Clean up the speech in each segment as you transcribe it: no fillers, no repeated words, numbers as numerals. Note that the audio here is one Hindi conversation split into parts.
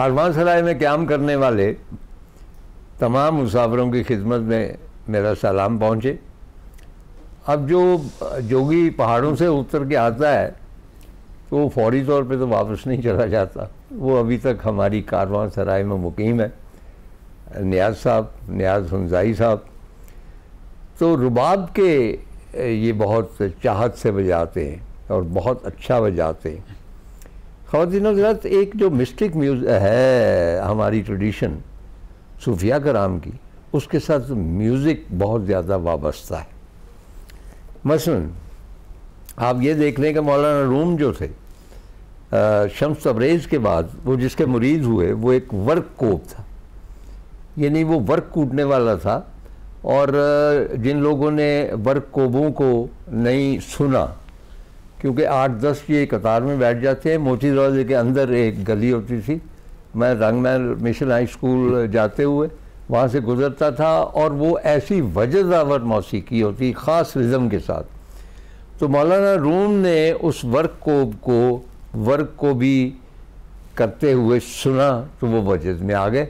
कारवांसराय में क़याम करने वाले तमाम मुसाफिरों की खिदमत में मेरा सलाम पहुँचे। अब जो जोगी पहाड़ों से उतर के आता है तो वो फौरी तौर पे तो वापस नहीं चला जाता, वो अभी तक हमारी कारवांसराय में मुकीम है। नियाज़ साहब, नियाज़ हुंज़ाई साहब तो रुबाब के ये बहुत चाहत से बजाते हैं और बहुत अच्छा बजाते हैं। ख़वातीन हज़रात, एक जो मिस्टिक म्यूज़िक है हमारी ट्रेडिशन सूफिया कराम की, उसके साथ म्यूज़िक बहुत ज़्यादा वाबस्ता है। मसलन आप ये देख लें कि मौलाना रूम जो थे शम्स तबरेज़ के बाद वो जिसके मुरीद हुए वो एक वर्क कोब था, यानी वो वर्क कूटने वाला था। और जिन लोगों ने वर्क कोबों को नहीं सुना, क्योंकि 8-10 ये कतार में बैठ जाते हैं, मोती दरवाजे के अंदर एक गली होती थी, मैं रंगमहल मिशन हाई स्कूल जाते हुए वहाँ से गुज़रता था, और वो ऐसी वजदावर मौसीकी होती ख़ास रिज़म के साथ। तो मौलाना रूम ने उस वर्क को भी करते हुए सुना तो वो वजद में आ गए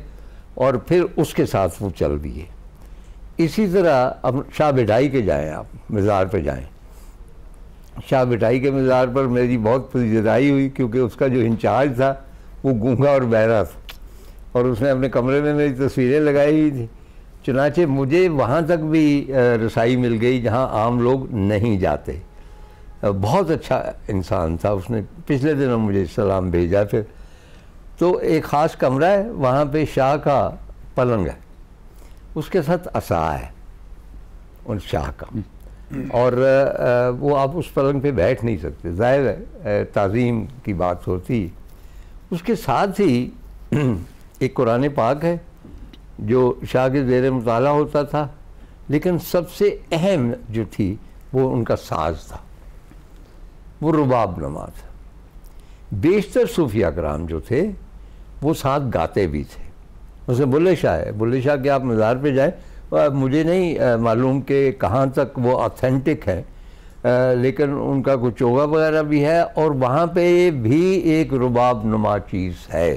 और फिर उसके साथ वो चल दिए। इसी तरह अब शाह बिठाई के जाएँ, आप मज़ार पे जाएँ, शाह बिठाई के मज़ार पर मेरी बहुत पजीराई हुई, क्योंकि उसका जो इंचार्ज था वो गूंगा और बहरा था और उसने अपने कमरे में मेरी तस्वीरें लगाई हुई थी। चुनाचे मुझे वहाँ तक भी रसाई मिल गई जहाँ आम लोग नहीं जाते। बहुत अच्छा इंसान था, उसने पिछले दिनों मुझे सलाम भेजा। फिर तो एक ख़ास कमरा है, वहाँ पे शाह का पलंग है, उसके साथ असा है उन शाह का, और वो आप उस पलंग पे बैठ नहीं सकते, ज़ाहिर है ताज़ीम की बात होती। उसके साथ ही एक कुरान पाक है जो शाह के ज़ेर मुताला होता था, लेकिन सबसे अहम जो थी वो उनका साज था, वो रुबाब नमा था। बेशतर सूफिया कराम जो थे वो साथ गाते भी थे। उसे बुल्ले शाह है, बुल्ले शाह के आप मज़ार पे जाएँ, मुझे नहीं मालूम कि कहाँ तक वो ऑथेंटिक है, लेकिन उनका कुछ चोगा वगैरह भी है, और वहाँ पे भी एक रुबाब नुमा चीज़ है,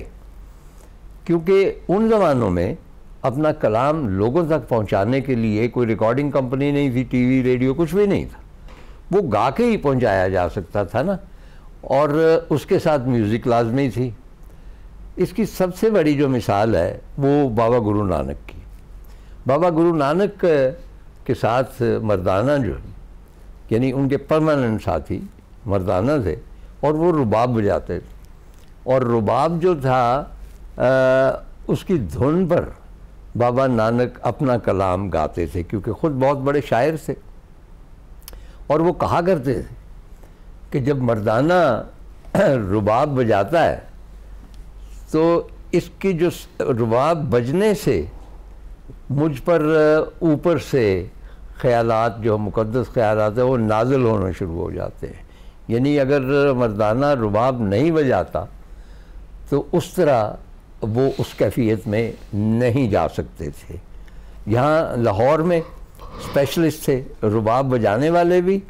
क्योंकि उन ज़मानों में अपना कलाम लोगों तक पहुँचाने के लिए कोई रिकॉर्डिंग कंपनी नहीं थी, टीवी रेडियो कुछ भी नहीं था, वो गा के ही पहुँचाया जा सकता था ना, और उसके साथ म्यूज़िक लाजमी थी। इसकी सबसे बड़ी जो मिसाल है वो बाबा गुरु नानक की। बाबा गुरु नानक के साथ मर्दाना जो यानी उनके परमानेंट साथी मर्दाना थे, और वो रुबाब बजाते थे, और रुबाब जो था उसकी धुन पर बाबा नानक अपना कलाम गाते थे, क्योंकि ख़ुद बहुत बड़े शायर थे। और वो कहा करते थे कि जब मर्दाना रुबाब बजाता है तो इसकी जो रुबाब बजने से मुझ पर ऊपर से ख़यालात, जो मुक़द्दस ख़यालात है, वो नाज़िल होना शुरू हो जाते हैं। यानी अगर मर्दाना रुबाब नहीं बजाता तो उस तरह वो उस कैफियत में नहीं जा सकते थे। यहाँ लाहौर में स्पेशलिस्ट थे रुबाब बजाने वाले भी,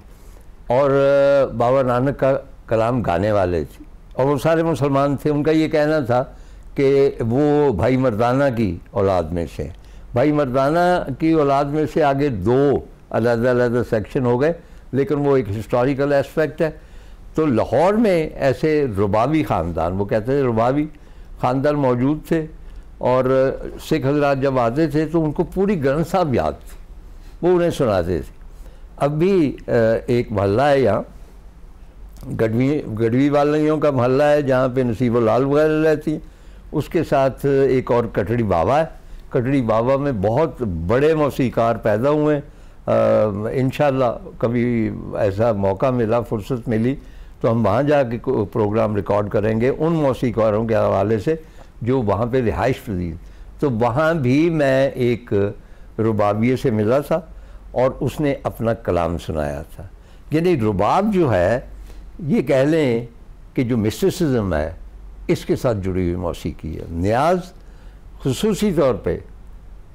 और बाबा नानक का कलाम गाने वाले थे, और वो सारे मुसलमान थे। उनका ये कहना था कि वो भाई मर्दाना की औलाद में से, भाई मर्दाना की औलाद में से आगे 2 अलग-अलग सेक्शन हो गए, लेकिन वो एक हिस्टोरिकल एस्पेक्ट है। तो लाहौर में ऐसे रुबाबी ख़ानदान, वो कहते थे रुबाबी ख़ानदान मौजूद थे, और सिख हज़रात जब आते थे तो उनको पूरी ग्रंथ साहब याद थी, वो उन्हें सुनाते थे। अब भी एक मोहल्ला है यहाँ, गढ़वी वालियों का मोहल्ला है, जहाँ पे नसीब लाल वगैरह रहती हैं, उसके साथ एक और कटड़ी बाबा है। कटड़ी बाबा में बहुत बड़े मौसीकार पैदा हुए। इंशाअल्लाह कभी ऐसा मौका मिला, फुर्सत मिली, तो हम वहाँ जाके प्रोग्राम रिकॉर्ड करेंगे उन मौसीकारों के हवाले से जो वहाँ पे रिहाइश पजीर। तो वहाँ भी मैं एक रुबाबिये से मिला था और उसने अपना कलाम सुनाया था। यानी रुबाब जो है, ये कह लें कि जो मिस्टिसिज्म है इसके साथ जुड़ी हुई मौसीकी है। नियाज़ खुसूसी तौर पे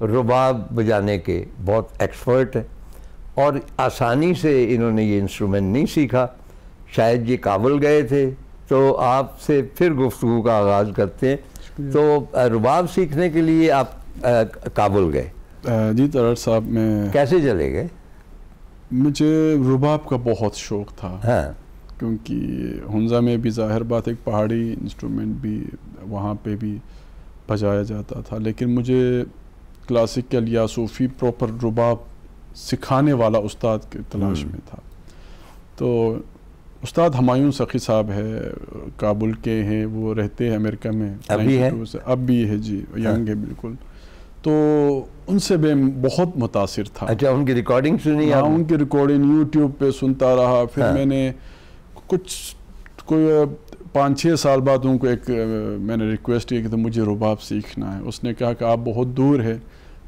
रुबाब बजाने के बहुत एक्सपर्ट है, और आसानी से इन्होंने ये इंस्ट्रूमेंट नहीं सीखा। शायद ये काबुल गए थे, तो आपसे फिर गुफ्तगू का आगाज़ करते हैं। तो रुबाब सीखने के लिए आप काबुल गए? जी तलत साहब, मैं कैसे चले गए? मुझे रुबाब का बहुत शौक़ था। हाँ। क्योंकि हुंजा में भी ज़ाहिर बात एक पहाड़ी इंस्ट्रूमेंट भी वहाँ पे भी बजाया जाता था, लेकिन मुझे क्लासिकल या सूफ़ी प्रॉपर रुबाब सिखाने वाला उस्ताद की तलाश में था। तो उस्ताद हुमायूं सखी साहब है, काबुल के हैं, वो रहते हैं अमेरिका में। अभी है? अब भी है जी, यंग है बिल्कुल। तो उनसे मैं बहुत मुतासिर था। अच्छा, उनकी रिकॉर्डिंग सुनी? हाँ, उनकी रिकॉर्डिंग यूट्यूब पे सुनता रहा। फिर मैंने कोई 5-6 साल बाद उनको मैंने रिक्वेस्ट की कि तो मुझे रुबाब सीखना है। उसने कहा कि आप बहुत दूर है,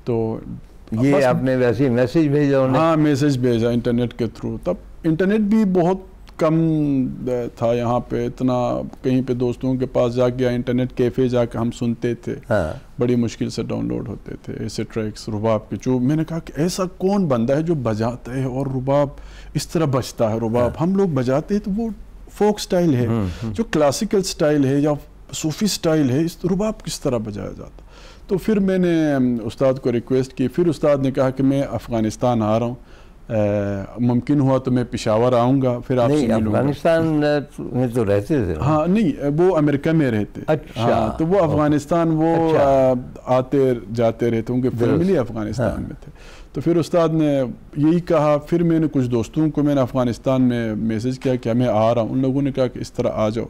तो ये आपने वैसे मैसेज भेजा उन्हें? हाँ, मैसेज भेजा इंटरनेट के थ्रू। तब इंटरनेट भी बहुत कम था यहाँ पे, इतना कहीं पे दोस्तों के पास जाके या इंटरनेट कैफ़े जाके हम सुनते थे। हाँ। बड़ी मुश्किल से डाउनलोड होते थे ऐसे ट्रैक्स रुबाब के। जो मैंने कहा कि ऐसा कौन बंदा है जो बजाता है और रुबाब इस तरह बजता है। रुबाब हम लोग बजाते हैं तो वो फोक स्टाइल है, जो क्लासिकल स्टाइल है या सूफी स्टाइल है, इस रुबाब किस तरह बजाया जाता। तो फिर मैंने उस्ताद को रिक्वेस्ट की। फिर उस्ताद ने कहा कि मैं अफ़गानिस्तान आ रहा हूँ, मुमकिन हुआ तो मैं पेशावर आऊँगा, फिर आपसे मिलूंगा। अफगानिस्तान में तो रहते थे? हाँ, नहीं, वो अमेरिका में रहते। अच्छा। हाँ, तो वो अफगानिस्तान वो अच्छा। आते जाते रहते, उनके फैमिली अफगानिस्तान में थे। तो फिर उस्ताद ने यही कहा। फिर मैंने कुछ दोस्तों को मैंने अफगानिस्तान में मैसेज किया कि मैं आ रहा हूँ। उन लोगों ने कहा कि इस तरह आ जाओ।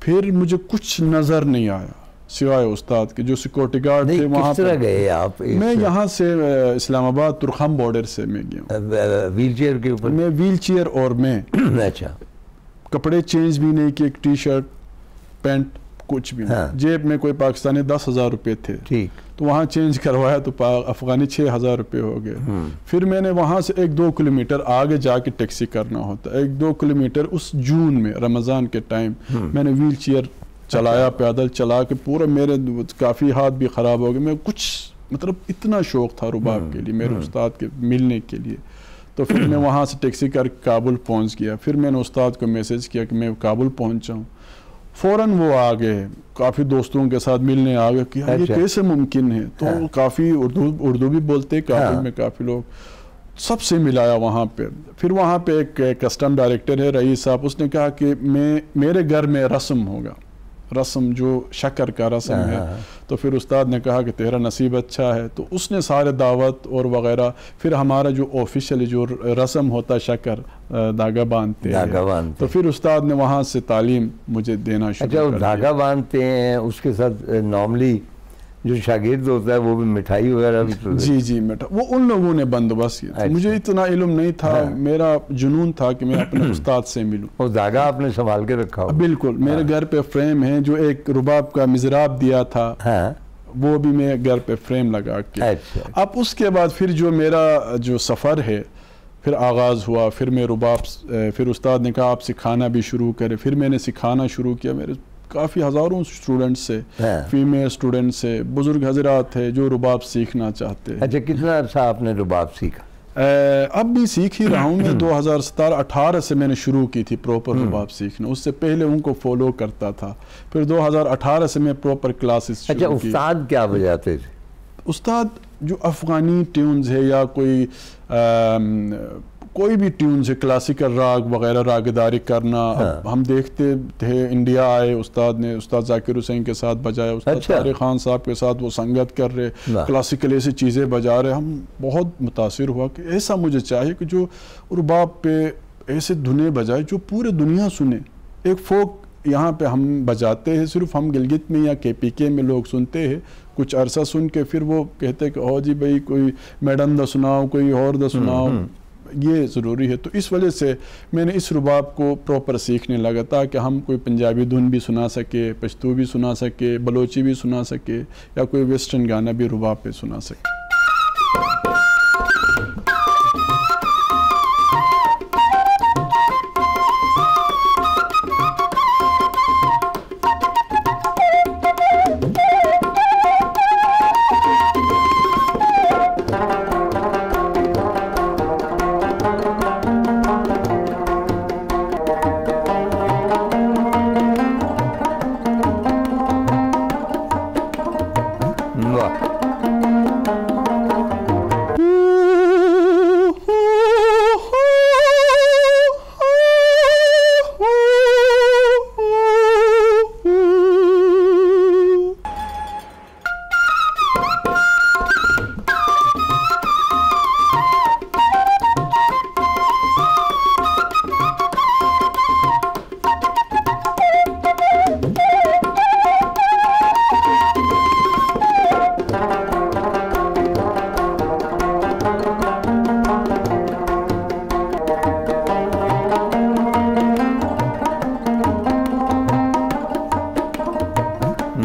फिर मुझे कुछ नज़र नहीं आया सिवाय उस्ताद के, जो सिक्योरिटी गार्ड थे वहाँ पर। गए आप? मैं यहाँ से इस्लामाबाद तुरखम बॉर्डर से मैं गया। व्हील चेयर के ऊपर? मैं व्हील चेयर और मैं अच्छा, कपड़े चेंज भी नहीं किए, टी शर्ट पैंट कुछ भी नहीं। हाँ। जेब में कोई पाकिस्तानी 10,000 रुपये थे। ठीक। तो वहाँ चेंज करवाया तो अफगानी 6,000 रुपये हो गए। फिर मैंने वहाँ से 1-2 किलोमीटर आगे जाके टैक्सी करना होता। 1-2 किलोमीटर उस जून में रमज़ान के टाइम मैंने व्हील चेयर चलाया। पैदल चला के पूरा मेरे काफ़ी हाथ भी ख़राब हो गए। मैं कुछ मतलब इतना शौक़ था रुबाब के लिए, मेरे उस्ताद के मिलने के लिए। तो फिर मैं वहाँ से टैक्सी कर काबुल पहुँच गया। फिर मैंने उस्ताद को मैसेज किया कि मैं काबुल पहुँचा हूँ। फ़ौरन वो आ गए, काफ़ी दोस्तों के साथ मिलने आ गए कि अच्छा। ये कैसे मुमकिन है। तो हाँ। काफ़ी उर्दू भी बोलते काबुल में काफ़ी लोग, सबसे मिलाया वहाँ पे। फिर वहाँ पे एक कस्टम डायरेक्टर है रईस साहब, उसने कहा कि मेरे घर में रस्म होगा, रस्म जो शक्कर का रस्म है। तो फिर उस्ताद ने कहा कि तेरा नसीब अच्छा है। तो उसने सारे दावत और वगैरह, फिर हमारा जो ऑफिशियल जो रस्म होता है शक्कर धागा बांधते हैं, तो फिर उस्ताद ने वहाँ से तालीम मुझे देना शुरू कर दिया। धागा बांधते हैं, उसके साथ नॉर्मली जो शागिर्द होता है वो भी मिठाई वगैरह भी तो जी मिठाई वो उन लोगों ने बंदोबस्त किया। अच्छा। मुझे इतना इल्म नहीं था। हाँ। मेरा जुनून था कि मैं अपने उस्ताद से मिलूं। और धागा आपने संभाल के रखा हो? बिल्कुल। हाँ। मेरे घर पे फ्रेम है, जो एक रुबाब का मिजराब दिया था। हाँ। वो भी मैं घर पे फ्रेम लगा के। अच्छा। अब उसके बाद फिर जो मेरा जो सफ़र है फिर आगाज़ हुआ। फिर मैं रुबाब, फिर उस्ताद ने कहा आप सिखाना भी शुरू करें। फिर मैंने सिखाना शुरू किया। मेरे काफ़ी हज़ारों स्टूडेंट्स से, फीमेल स्टूडेंट्स से, बुजुर्ग हजरात थे जो रुबाब सीखना चाहते हैं। अच्छा, कितना अर्सा आपने रुबाब सीखा? अब भी सीख ही रहा हूँ मैं। 2017-18 से मैंने शुरू की थी प्रॉपर रुबाब सीखना। उससे पहले उनको फॉलो करता था। फिर 2018 से मैं प्रॉपर क्लासेस। अच्छा, उस्ताद क्या बजाते थे? उस्ताद जो अफ़गानी ट्यून्स है या कोई भी ट्यून से क्लासिकल राग वगैरह रागदारी करना। हाँ। हम देखते थे इंडिया आए, उस्ताद जाकिर हुसैन के साथ बजाया, उस्ताद तारिक खान साहब के साथ वो संगत कर रहे, क्लासिकल ऐसी चीज़ें बजा रहे। हम बहुत मुतासिर हुआ कि ऐसा मुझे चाहिए कि जो रुबाब पे ऐसे धुनें बजाए जो पूरे दुनिया सुने। एक फोक यहाँ पे हम बजाते हैं, सिर्फ हम गिलगित में या KPK में लोग सुनते हैं, कुछ अरसा सुन के फिर वो कहते हैं कि ओ जी भाई कोई मैडम दा सुनाओ, कोई और दा सुनाओ, ये ज़रूरी है। तो इस वजह से मैंने इस रुबाब को प्रॉपर सीखने लगा ताकि हम कोई पंजाबी धुन भी सुना सके, पश्तो भी सुना सके, बलोची भी सुना सके, या कोई वेस्टर्न गाना भी रुबाब पे सुना सके।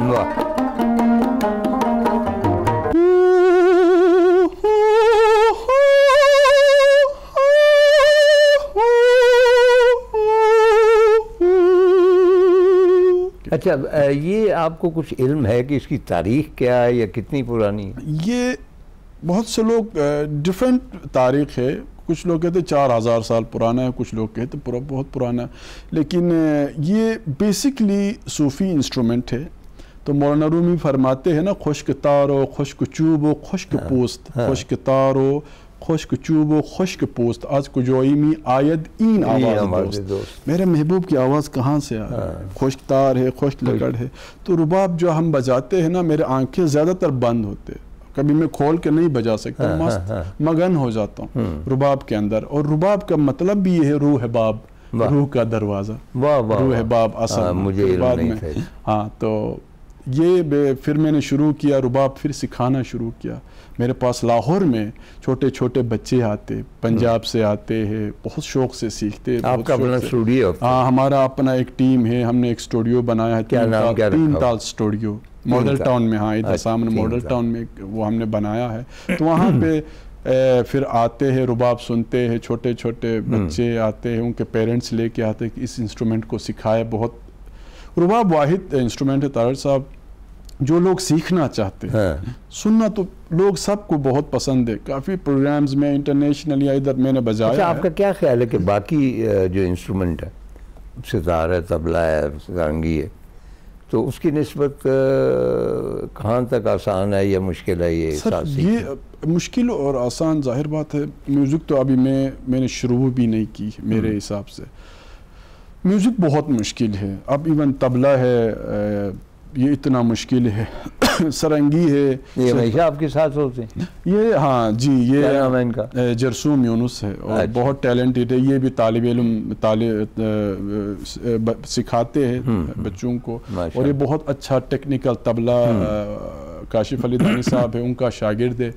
वाह। अच्छा, ये आपको कुछ इल्म है कि इसकी तारीख क्या है या कितनी पुरानी है? ये बहुत से लोग डिफरेंट तारीख है, कुछ लोग कहते 4000 साल पुराना है, कुछ लोग कहते बहुत पुराना है, लेकिन ये बेसिकली सूफ़ी इंस्ट्रूमेंट है। तो मौलाना रूमी फरमाते हैं ना, खुश्क तारो खुश्क चूबो खुश्क पोस्त, खुश्क तारो खुश्क चूबो खुश्क पोस्त, आज कुजोई में आयद इन आवाज़ दोस्त। मेरे महबूब की आवाज़ कहाँ से आ रही है? खुश्क तार है, खुश्क लकड़ है। तो रुबाब जो हम बजाते हैं ना, मेरे आंखें ज़्यादातर बंद होते, कभी मैं खोल के नहीं बजा सकता, मस्त मगन हो जाता हूँ रुबाब के अंदर। और रुबाब का मतलब भी ये है रूह बाब, रूह का दरवाज़ा, रूह बाब असल मुझे बाद में। हाँ, तो ये फिर मैंने शुरू किया रुबाब, फिर सिखाना शुरू किया। मेरे पास लाहौर में छोटे छोटे बच्चे आते, पंजाब से आते हैं, बहुत शौक से सीखते। आपका अपना स्टूडियो? हाँ, हमारा अपना एक टीम है, हमने एक स्टूडियो बनाया है, तीन ताल स्टूडियो, मॉडल टाउन में। हाँ, इधर सामने मॉडल टाउन में वो हमने बनाया है। तो वहाँ पे फिर आते हैं, रुबाब सुनते हैं, छोटे छोटे बच्चे आते हैं, उनके पेरेंट्स लेके आते हैं कि इस इंस्ट्रूमेंट को सिखाए। बहुत रुबाब वाहिद इंस्ट्रूमेंट है तारड़ साहब जो लोग सीखना चाहते हैं। सुनना तो लोग सबको बहुत पसंद है, काफ़ी प्रोग्राम्स में इंटरनेशनल या इधर मैंने बजाया। अच्छा, आपका क्या ख्याल है कि बाकी जो इंस्ट्रूमेंट है, सितार है, तबला है, सारंगी है, तो उसकी निस्बत कहाँ तक आसान है या मुश्किल है? ये मुश्किल और आसान जाहिर बात है। म्यूज़िक तो अभी मैंने शुरू भी नहीं की। मेरे हिसाब से म्यूज़िक बहुत मुश्किल है। अब इवन तबला है, ये इतना मुश्किल है। सरंगी है, ये हमेशा आपके साथ होते हैं? ये हाँ जी, ये क्या नाम है इनका? जरसूम यूनुस है, और बहुत टैलेंटेड है। ये भी तालिब इल्म सिखाते हैं बच्चों को, और ये बहुत अच्छा टेक्निकल तबला काशिफ अली दानी साहब है, उनका शागिर्द है।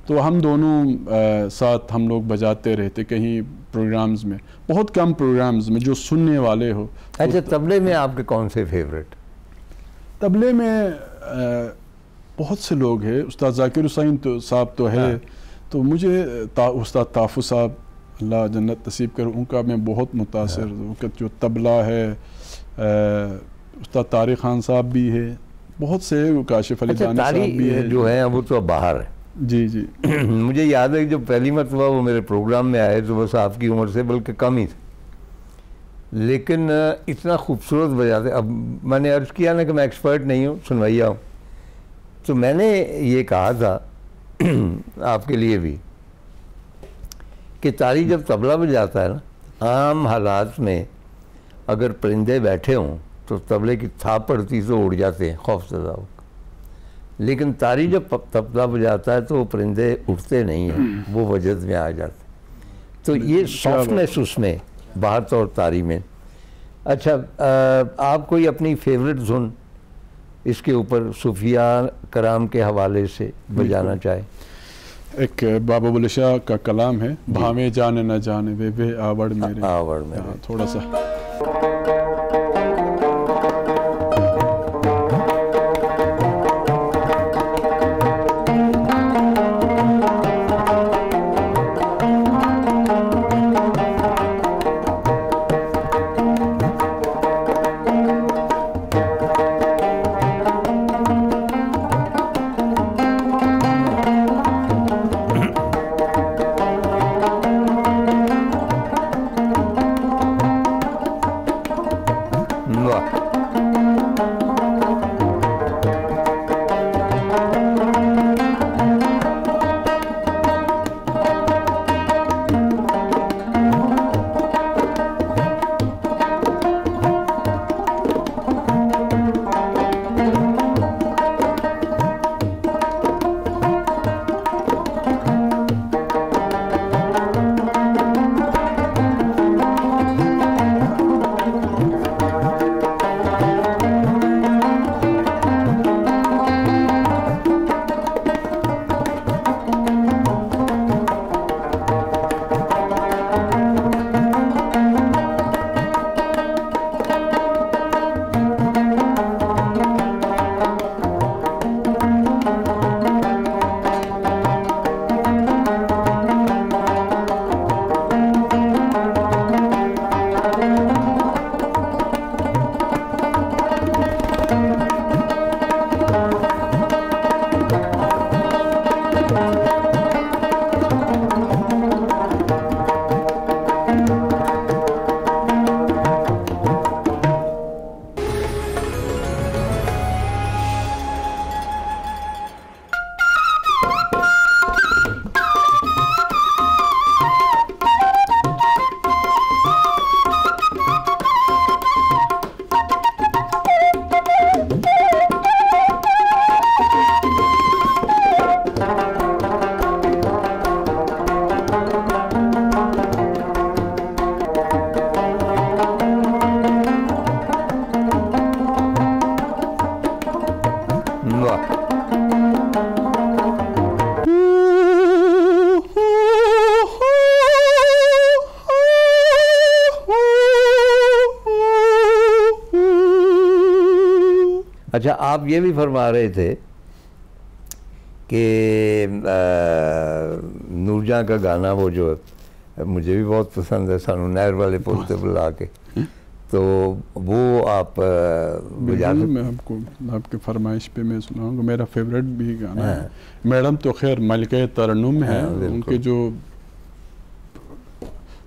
तो हम दोनों साथ हम लोग बजाते रहते कहीं प्रोग्राम्स में, बहुत कम प्रोग्राम्स में जो सुनने वाले हो। अच्छा, तबले में आपके कौन से फेवरेट? तबले में बहुत से लोग हैं। उस्ताद जाकिर हुसैन तो साहब तो है, तो मुझे उस्ताद ताफू साहब, अल्लाह जन्नत नसीब कर, उनका मैं बहुत मुतासिर। उनका जो तबला है, उस्ताद तारिक खान साहब भी है, बहुत से, काशिफ अली दानी साहब भी है। जो है वो तो बाहर है। जी जी। मुझे याद है जब पहली मरतबा वो मेरे प्रोग्राम में आए तो बस आपकी उम्र से बल्कि कम ही थे, लेकिन इतना खूबसूरत बजाते। अब मैंने अर्ज़ किया ना कि मैं एक्सपर्ट नहीं हूँ, सुनवैया हूँ, तो मैंने ये कहा था आपके लिए भी कि तारी जब तबला बजाता है ना, आम हालात में अगर परिंदे बैठे हों तो तबले की थाप पड़ती तो उड़ जाते हैं खौफज़दा होकर, लेकिन तारी जब तबला बजाता है तो वो परिंदे उड़ते नहीं हैं, वो वजद में आ जाते। तो ये सॉफ्टनेस उसमें बात और तारी में। अच्छा, आप कोई अपनी फेवरेट धुन इसके ऊपर सूफिया कराम के हवाले से बजाना चाहे? एक बाबा बुल्ले शाह का कलाम है, भावे जाने न जाने वे आवड़ मेरे, आवड़ मेरे, थोड़ा सा। वाह। अच्छा, आप ये भी फरमा रहे थे कि नूरजहां का गाना वो जो मुझे भी बहुत पसंद है, सानू नहर वाले पुल से बुला के, तो वो आप बजा सकते? मैं आपको आपके फरमाइश पे मैं सुनाऊंगा। मेरा फेवरेट भी गाना है। मैडम तो खैर मलिका तरन्नुम है, उनके जो,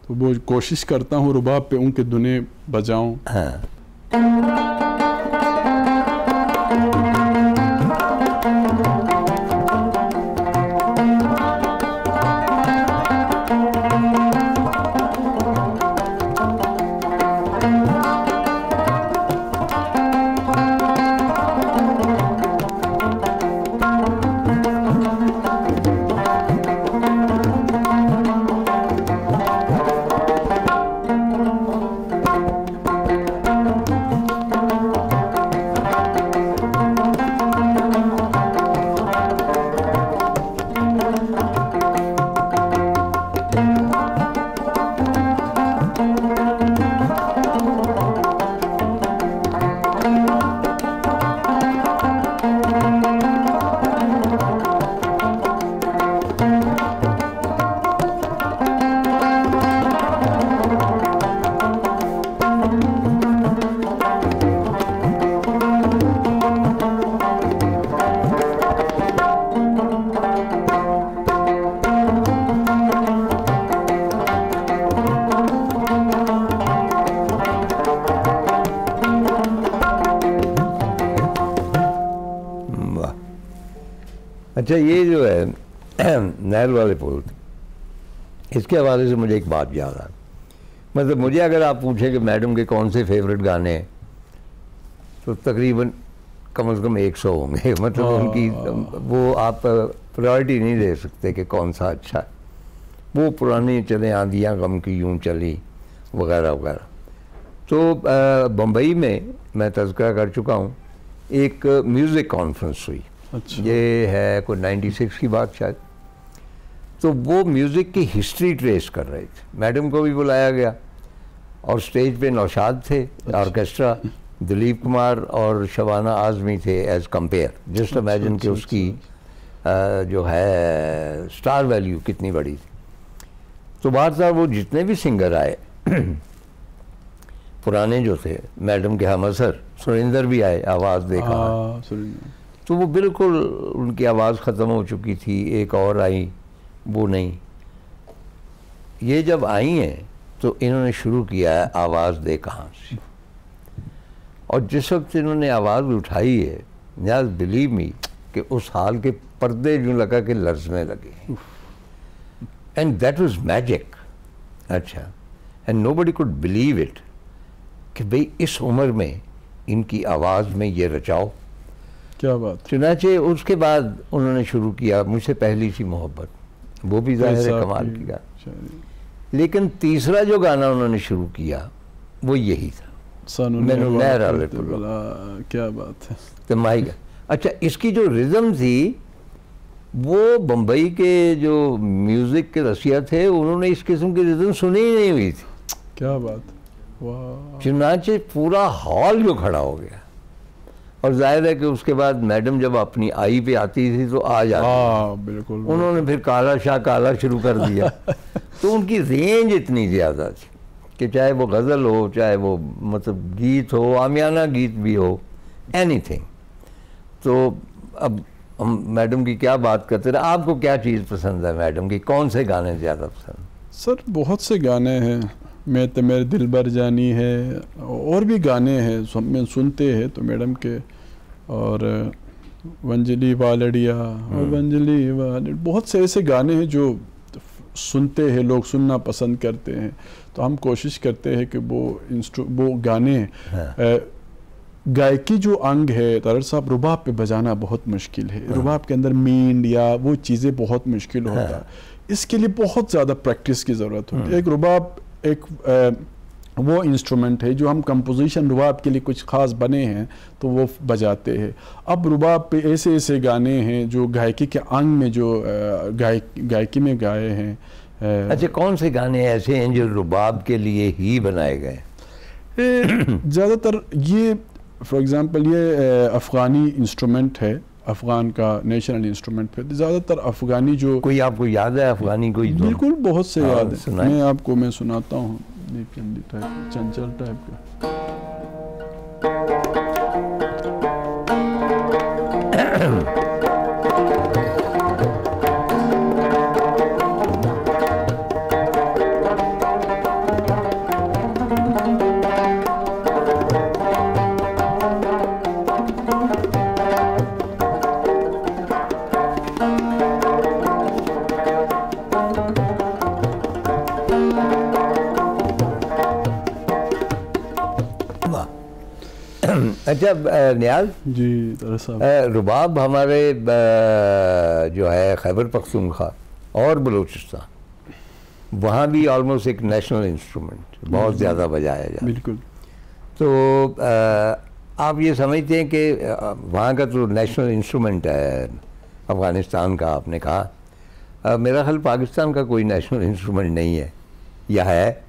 तो वो कोशिश करता हूँ रुबाब पे उनके धुने बजाऊं। अच्छा, ये जो है नहर वाले पुल, इसके हवाले से मुझे एक बात याद आ, मतलब मुझे अगर आप पूछें कि मैडम के कौन से फेवरेट गाने हैं तो तकरीबन कम से कम 100 होंगे। मतलब उनकी वो आप प्रायोरिटी नहीं दे सकते कि कौन सा अच्छा है। वो पुरानी चले आंधियाँ गम की यूं चली वगैरह वगैरह। तो बम्बई में मैं तज़किरा कर चुका हूँ, एक म्यूज़िक कॉन्फ्रेंस हुई। अच्छा। ये है कोई 96 की बात शायद। तो वो म्यूज़िक की हिस्ट्री ट्रेस कर रहे थे। मैडम को भी बुलाया गया और स्टेज पे नौशाद थे, ऑर्केस्ट्रा दिलीप कुमार और शबाना आज़मी थे एज कंपेयर। जस्ट इमेजिन कि उसकी जो है स्टार वैल्यू कितनी बड़ी थी। तो बात था वो जितने भी सिंगर आए पुराने जो थे, मैडम के हम असर सुरेंद्र भी आए, आवाज़ देखा तो वो बिल्कुल उनकी आवाज़ ख़त्म हो चुकी थी। एक और आई, वो नहीं। ये जब आई हैं तो इन्होंने शुरू किया है आवाज़ दे कहाँ से। और जिस वक्त इन्होंने आवाज़ उठाई है, न्याज बिलीव मी कि उस हाल के पर्दे यूँ लगा कि लर्जने लगे। And that was magic. अच्छा, and nobody could believe it कि भाई इस उम्र में इनकी आवाज़ में ये रचाओ। क्या बात। चुनाचे उसके बाद उन्होंने शुरू किया मुझसे पहली सी मोहब्बत, वो भी ज़ाहिर है कमाल की गाना। लेकिन तीसरा जो गाना उन्होंने शुरू किया वो यही था, मैनू नहर वाले पुल। क्या बात है। तो माई, अच्छा, इसकी जो रिदम थी वो बम्बई के जो म्यूज़िक के रसिया थे उन्होंने इस किस्म की रिदम सुनी ही नहीं हुई थी। क्या बात, वाह। चुनाचे पूरा हॉल जो खड़ा हो गया। और जाहिर है कि उसके बाद मैडम जब अपनी आई पे आती थी तो आ जाती, बिल्कुल उन्होंने फिर काला शाह काला शुरू कर दिया। तो उनकी रेंज इतनी ज़्यादा थी कि चाहे वो गज़ल हो, चाहे वो मतलब गीत हो, आमियाना गीत भी हो, एनीथिंग। तो अब हम मैडम की क्या बात करते रहे। आपको क्या चीज़ पसंद है मैडम की, कौन से गाने ज़्यादा पसंद? सर बहुत से गाने हैं, मैं तो मेरे दिल भर जानी है, और भी गाने हैं मैं सुनते हैं तो मैडम के, और वंजली वालड़िया और वंजली वालड़, बहुत से ऐसे गाने हैं जो सुनते हैं लोग, सुनना पसंद करते हैं। तो हम कोशिश करते हैं कि वो गाने गायकी जो अंग है तारड़ साहब, रुबाब पे बजाना बहुत मुश्किल है। रुबाब के अंदर मींड या वो चीज़ें बहुत मुश्किल होता है। इसके लिए बहुत ज़्यादा प्रैक्टिस की ज़रूरत होती है। एक रुबाब एक वो इंस्ट्रूमेंट है जो हम कंपोजिशन रुबाब के लिए कुछ ख़ास बने हैं तो वो बजाते हैं। अब रुबाब पे ऐसे ऐसे गाने हैं जो गायकी के अंग में जो गायकी में गाए हैं। अच्छा, कौन से गाने ऐसे हैं जो रुबाब के लिए ही बनाए गए? ज़्यादातर ये फॉर एग्ज़ाम्पल ये अफ़गानी इंस्ट्रूमेंट है, अफ़गान का नेशनल इंस्ट्रूमेंट है। ज़्यादातर अफ़गानी जो कोई आपको याद है अफ़गानी कोई? बिल्कुल बहुत से याद है, मैं सुनाता हूँ। टाइप चंचल टाइप का अच्छा नियाज़ जी, रुबाब हमारे जो है खैबर पख्तूनख्वा और बलूचिस्तान, वहाँ भी ऑलमोस्ट एक नेशनल इंस्ट्रूमेंट बहुत ज़्यादा बजाया जाता है। बिल्कुल। तो आप ये समझते हैं कि वहाँ का तो नेशनल इंस्ट्रूमेंट है अफ़गानिस्तान का, आपने कहा। मेरा ख्याल पाकिस्तान का कोई नेशनल इंस्ट्रूमेंट नहीं है, या है?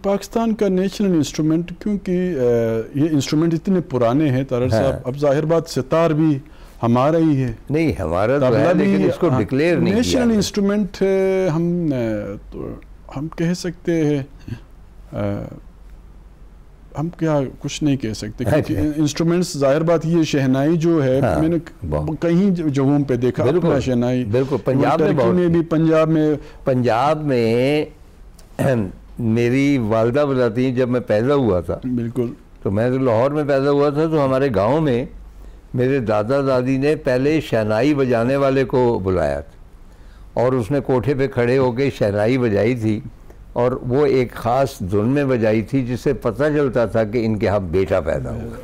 पाकिस्तान का नेशनल इंस्ट्रूमेंट, क्योंकि ये इंस्ट्रूमेंट इतने पुराने हैं तारर साहब। अब जाहिर बात सितार भी हमारा ही है। नहीं, हमारा तो है, लेकिन इसको डिक्लेयर नहीं किया। नेशनल इंस्ट्रूमेंट हम कह सकते हैं, हम क्या कुछ नहीं कह सकते, क्योंकि इंस्ट्रूमेंट्स जाहिर बात ये शहनाई जो है, मैंने कहीं जगहों पे देखा अपना शहनाई। बिल्कुल, पंजाब में मेरी वालदा बताती हैं, जब मैं पैदा हुआ था, बिल्कुल, तो मैं तो लाहौर में पैदा हुआ था, तो हमारे गांव में मेरे दादा दादी ने पहले शहनाई बजाने वाले को बुलाया था और उसने कोठे पे खड़े होकर शहनाई बजाई थी, और वो एक ख़ास धुन में बजाई थी जिससे पता चलता था कि इनके यहाँ बेटा पैदा हुआ।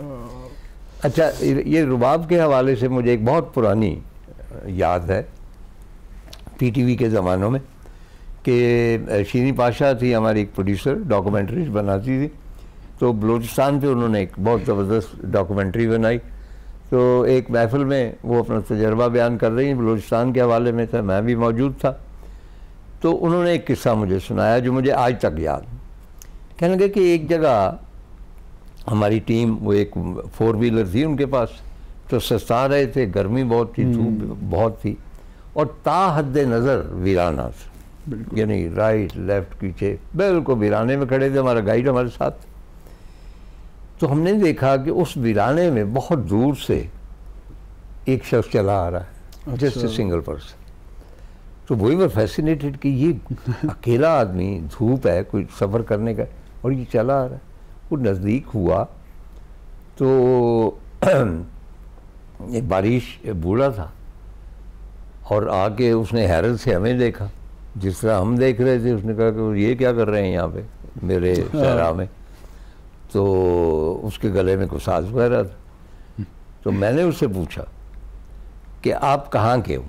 अच्छा, ये रुबाब के हवाले से मुझे एक बहुत पुरानी याद है, PTV के ज़मानों में, कि शीनी पाशा थी हमारी एक प्रोड्यूसर, डॉक्यूमेंट्रीज बनाती थी। तो बलूचिस्तान पे उन्होंने एक बहुत ज़बरदस्त डॉक्यूमेंट्री बनाई। तो एक महफिल में वो अपना तजर्बा बयान कर रही हैं, बलूचिस्तान के हवाले में था, मैं भी मौजूद था। तो उन्होंने एक किस्सा मुझे सुनाया जो मुझे आज तक याद। कहने लगे कि एक जगह हमारी टीम, वो एक 4 व्हीलर थी उनके पास, तो सस्ता रहे थे, गर्मी बहुत थी, धूप बहुत थी, और ताहद नज़र वीराना था, यानी राइट लेफ्ट पीछे बिल्कुल वीराने में खड़े थे, हमारा गाइड हमारे साथ। तो हमने देखा कि उस वीराने में बहुत दूर से एक शख्स चला आ रहा है, जस्ट सिंगल पर्सन। तो वही मैं फैसिनेटेड कि ये अकेला आदमी, धूप है, कोई सफ़र करने का, और ये चला आ रहा है। वो नज़दीक हुआ तो एक बारिश बूढ़ा था, और आके उसने हैरत से हमें देखा जिस तरह हम देख रहे थे। उसने कहा कि ये क्या कर रहे हैं यहाँ पे मेरे सहरा में? तो उसके गले में कुछ साज वगैरह था। तो मैंने उससे पूछा कि आप कहाँ के हो?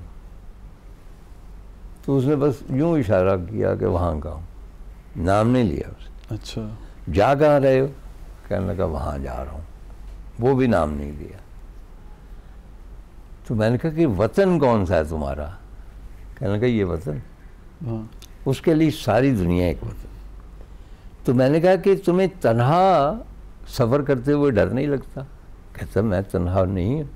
तो उसने बस यूँ इशारा किया कि वहाँ का हूँ, नाम नहीं लिया उसने। अच्छा, जा कहाँ रहे हो? कहने लगा वहाँ जा रहा हूँ, वो भी नाम नहीं लिया। तो मैंने कहा कि वतन कौन सा है तुम्हारा? कहने लगा ये वतन, उसके लिए सारी दुनिया एक वतन। तो मैंने कहा कि तुम्हें तन्हा सफ़र करते हुए डर नहीं लगता? कहता मैं तन्हा नहीं हूँ।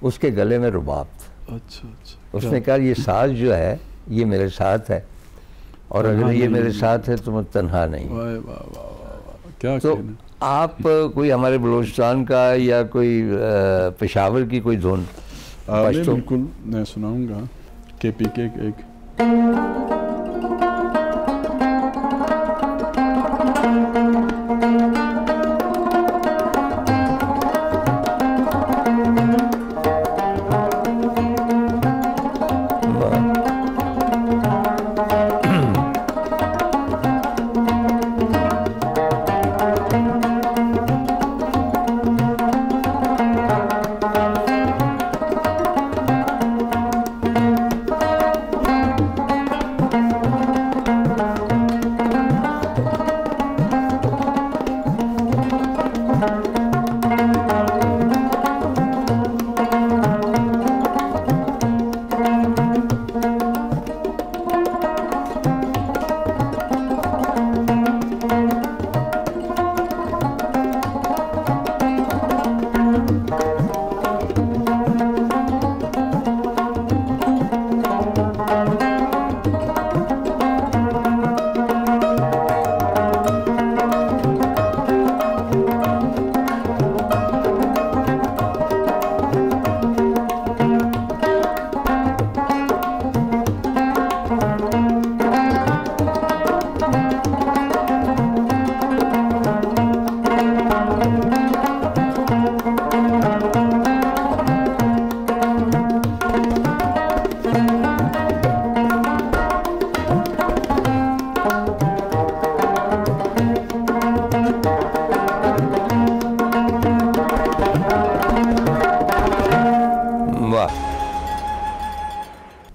उसके गले में रुबाब था। अच्छा अच्छा। उसने कहा ये साज जो है ये मेरे साथ है, और अगर ये मेरे साथ है तो मैं तन्हा नहीं। क्या तो आप कोई हमारे बलूचिस्तान का या कोई पेशावर की कोई धुन? बिल्कुल, मैं सुनाऊंगा। KPK एक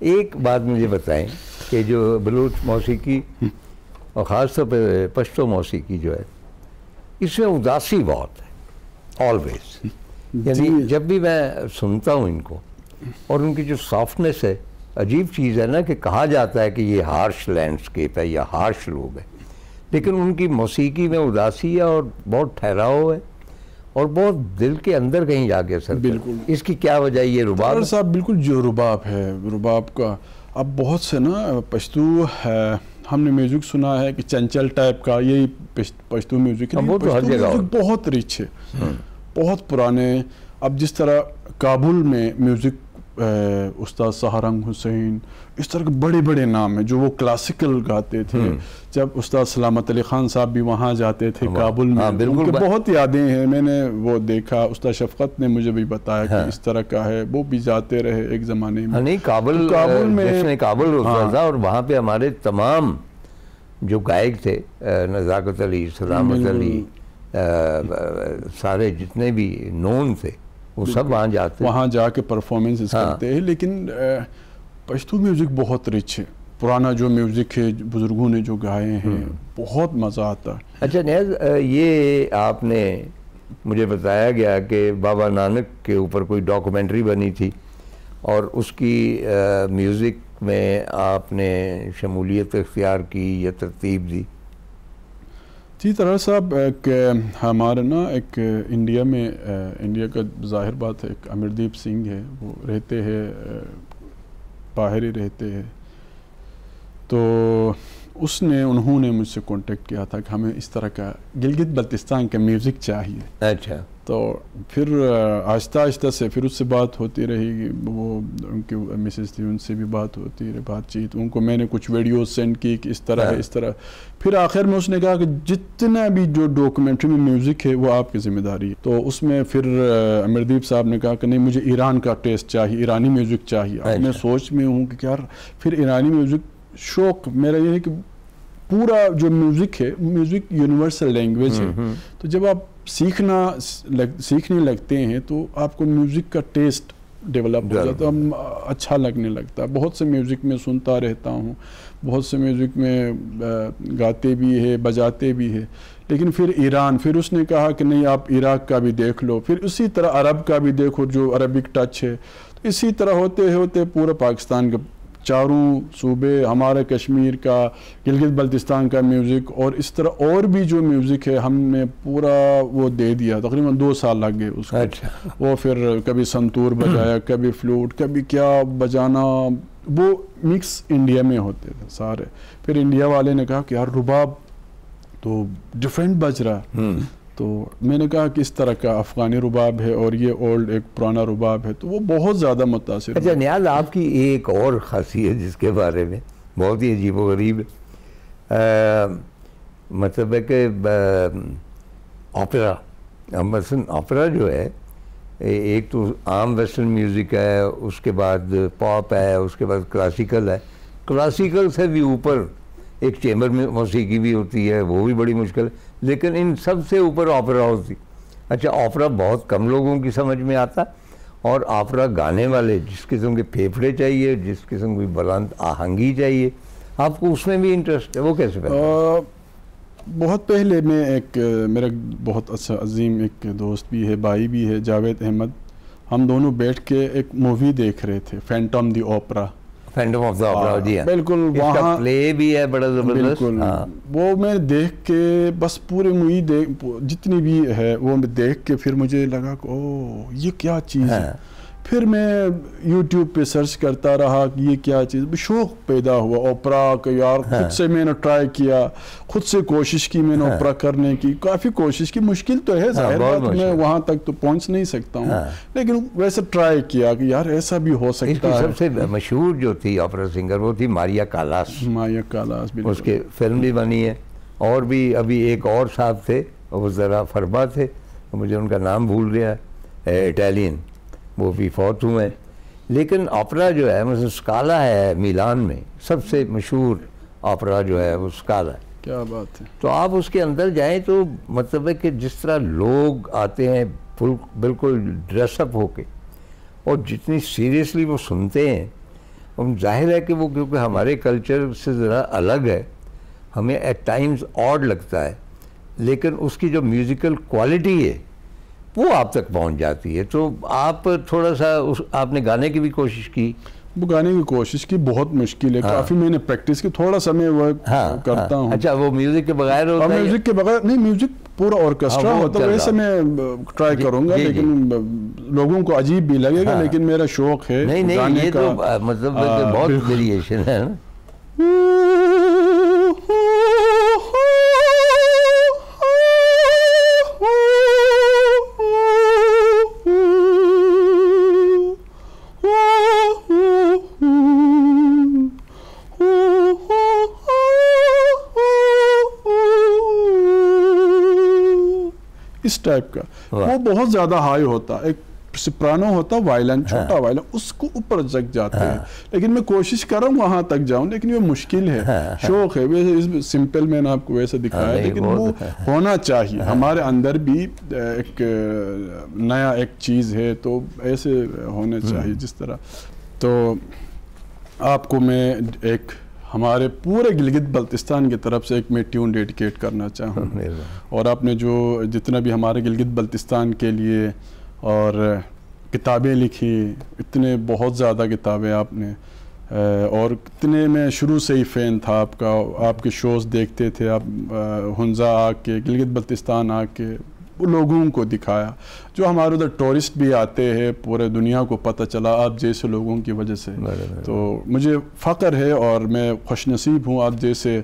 एक बात मुझे बताएं कि जो बलूच मौसीकी और ख़ास तौर पर पश्तो मौसीकी जो है, इसमें उदासी बहुत है ऑलवेज। यानी जब भी मैं सुनता हूँ इनको, और उनकी जो सॉफ्टनेस है, अजीब चीज़ है ना कि कहा जाता है कि ये हार्श लैंडस्केप है या हार्श लोग है, लेकिन उनकी मौसीकी में उदासी है और बहुत ठहराव है और बहुत दिल के अंदर कहीं जाके असर। बिल्कुल। इसकी क्या वजह? ये रुबाब साहब बिल्कुल जो रुबाब है, रुबाब का अब बहुत से ना पश्तो है, हमने म्यूजिक सुना है कि चंचल टाइप का, यही पश्तो म्यूजिक है। वो तो हर जगह बहुत रिच है, बहुत पुराने। अब जिस तरह काबुल में म्यूजिक उस्ताद सहारंग हुसैन, इस तरह के बड़े बड़े नाम हैं जो वो क्लासिकल गाते थे। जब उस्ताद सलामत अली खान साहब भी वहाँ जाते थे काबुल में, उनके बहुत यादें हैं, मैंने वो देखा। उस्ताद शफकत ने मुझे भी बताया कि इस तरह का है, वो भी जाते रहे एक ज़माने में। नहीं, काबुल में काबुल होता था और वहाँ पे हमारे तमाम जो गायक थे, नज़ाकत अली, सलामत अली, सारे जितने भी नोन थे वो सब वहाँ जाके परफॉर्मेंस करते हैं। लेकिन पश्तो म्यूज़िक बहुत रिच है, पुराना जो म्यूज़िक है बुज़ुर्गों ने जो गाए हैं, बहुत मज़ा आता है। अच्छा नियाज़, ये आपने मुझे बताया गया कि बाबा नानक के ऊपर कोई डॉक्यूमेंट्री बनी थी और उसकी म्यूज़िक में आपने शमूलियत इख्तियार की या तरतीब दी। जी तरह साहब, एक हमारे ना एक इंडिया में, इंडिया का ज़ाहिर बात है, एक अमरदीप सिंह है, वो रहते हैं बाहर ही रहते हैं, तो उन्होंने मुझसे कांटेक्ट किया था कि हमें इस तरह का गिलगित बल्तिस्तान का म्यूज़िक चाहिए। अच्छा। तो फिर आहिस्ता आहिस्ता से फिर उससे बात होती रही, वो उनकी मिसेस थी, उनसे भी बात होती रही, बातचीत। उनको मैंने कुछ वीडियो सेंड की कि इस तरह है, इस तरह। फिर आखिर में उसने कहा कि जितना भी जो डॉक्यूमेंट्री में म्यूज़िक है वो आपकी ज़िम्मेदारी है। तो उसमें फिर अमरदीप साहब ने कहा कि नहीं, मुझे ईरान का टेस्ट चाहिए, ईरानी म्यूज़िक चाहिए। अब मैं सोच में हूँ कि यार फिर ईरानी म्यूज़िक, शौक़ मेरा ये है कि पूरा जो म्यूज़िक है, म्यूज़िक यूनिवर्सल लैंग्वेज है, तो जब आप सीखने लगते हैं तो आपको म्यूज़िक का टेस्ट डेवलप हो जाता है, अच्छा लगने लगता है। बहुत से म्यूज़िक में सुनता रहता हूँ, बहुत से म्यूज़िक में गाते भी है, बजाते भी है। लेकिन फिर ईरान, फिर उसने कहा कि नहीं आप इराक़ का भी देख लो, फिर उसी तरह अरब का भी देखो जो अरबिक टच है। तो इसी तरह होते होते पूरा पाकिस्तान का चारों सूबे, हमारे कश्मीर का, गिलगित बल्तिस्तान का म्यूज़िक और इस तरह और भी जो म्यूज़िक है हमने पूरा वो दे दिया। तकरीबन 2 साल लग गए उसको। अच्छा। वो फिर कभी संतूर बजाया, कभी फ्लूट, कभी क्या बजाना, वो मिक्स इंडिया में होते थे सारे। फिर इंडिया वाले ने कहा कि यार रुबाब तो डिफरेंट बज रहा। तो मैंने कहा कि इस तरह का अफ़गानी रुबाब है और ये ओल्ड एक पुराना रुबाब है, तो वो बहुत ज़्यादा मुतासिर। अच्छा नियाज़, आपकी एक और ख़ासियत जिसके बारे में बहुत ही अजीब व गरीब मतलब है कि ओपेरा, मसलन ओपेरा जो है, एक तो आम वेस्टर्न म्यूज़िक है, उसके बाद पॉप है, उसके बाद क्लासिकल है। क्लासिकल से भी ऊपर एक चैम्बर में मौसीकी भी होती है, वो भी बड़ी मुश्किल है, लेकिन इन सब से ऊपर ओपेरा होती। अच्छा, ओपेरा बहुत कम लोगों की समझ में आता, और ओपेरा गाने वाले जिस किस्म के फेफड़े चाहिए, जिस किस्म की बुलंद आहंगी चाहिए, आपको उसमें भी इंटरेस्ट है, वो कैसे पैदा? बहुत पहले मैं एक मेरा बहुत अच्छा अजीम एक दोस्त भी है, भाई भी है, जावेद अहमद, हम दोनों बैठ के एक मूवी देख रहे थे, Phantom the Opera. Phantom of the Opera, जी बिल्कुल। वहाँ प्ले भी है बड़ा ज़बरदस्त। वो मैं देख के बस पूरी मूवी जितनी भी है वो मैं देख के फिर मुझे लगा कि ओह ये क्या चीज़ है। फिर मैं YouTube पे सर्च करता रहा कि ये क्या चीज़, शौक़ पैदा हुआ ओपेरा का। यार खुद से मैंने ट्राई किया, खुद से कोशिश की मैंने ओपेरा करने की, काफ़ी कोशिश की। मुश्किल तो है, ज़ाहिर बात, मैं वहाँ तक तो पहुँच नहीं सकता हूँ, लेकिन वैसे ट्राई किया कि यार ऐसा भी हो सकता है। सबसे मशहूर जो थी ओपेरा सिंगर वो थी मारिया कालास। मारिया कालास, उसके फिल्म भी बनी है, और भी अभी एक और साहब थे, वो ज़रा फरबा थे, मुझे उनका नाम भूल गया, इटालियन, वो भी फौत हुए हैं। लेकिन ओपेरा जो है, मतलब स्काला है मिलान में, सबसे मशहूर ओपेरा जो है वो स्काला है। क्या बात है। तो आप उसके अंदर जाएं तो मतलब है कि जिस तरह लोग आते हैं बिल्कुल ड्रेसअप होके, और जितनी सीरियसली वो सुनते हैं, और जाहिर है कि वो क्योंकि हमारे कल्चर से ज़रा अलग है, हमें एट टाइम्स ऑड लगता है, लेकिन उसकी जो म्यूज़िकल क्वालिटी है वो आप तक पहुंच जाती है। तो आप थोड़ा सा आपने गाने की भी कोशिश की? वो गाने की कोशिश की, बहुत मुश्किल है। काफ़ी मैंने प्रैक्टिस की, थोड़ा सा मैं वो करता हूँ। अच्छा, वो म्यूज़िक के बगैर होता है? म्यूज़िक के बगैर नहीं, म्यूज़िक पूरा ऑर्केस्ट्रा होता है, वैसे मैं ट्राई करूँगा, लेकिन लोगों को अजीब भी लगेगा, लेकिन मेरा शौक है। नहीं, ये तो मतलब बहुत वेरिएशन है ना। इस टाइप का वो बहुत ज्यादा हाई होता, एक सोप्रानो होता, वायलिन, छोटा वायलिन, उसको ऊपर जग जाते हैं। लेकिन मैं कोशिश कर रहा हूँ वहां तक जाऊं, लेकिन ये मुश्किल है। शौक है वैसे, सिंपल मैंने आपको वैसे दिखाया, लेकिन वो होना चाहिए। हमारे अंदर भी एक नया एक चीज है, तो ऐसे होना चाहिए जिस तरह। तो आपको मैं एक हमारे पूरे गिलगित बल्तिस्तान की तरफ से एक मैं ट्यून डेडिकेट करना चाहूँ। और आपने जो जितना भी हमारे गिलगित बल्तिस्तान के लिए और किताबें लिखी, इतने बहुत ज़्यादा किताबें आपने, और कितने मैं शुरू से ही फ़ैन था आपका, आपके शोज़ देखते थे आप। हुंजा आके, गिलगित बल्तिस्तान आके लोगों को दिखाया, जो हमारे उधर टूरिस्ट भी आते हैं, पूरे दुनिया को पता चला आप जैसे लोगों की वजह से। तो मुझे फ़ख्र है और मैं खुशनसीब हूँ, आप जैसे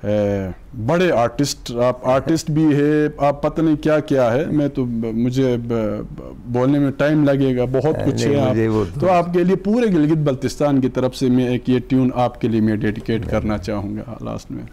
बड़े आर्टिस्ट, आप आर्टिस्ट भी है, आप पता नहीं क्या क्या है, मैं तो मुझे बोलने में टाइम लगेगा, बहुत कुछ है आप। तो आपके लिए पूरे गिलगित बल्तिस्तान की तरफ से मैं एक ये ट्यून आपके लिए मैं डेडिकेट करना चाहूँगा लास्ट में।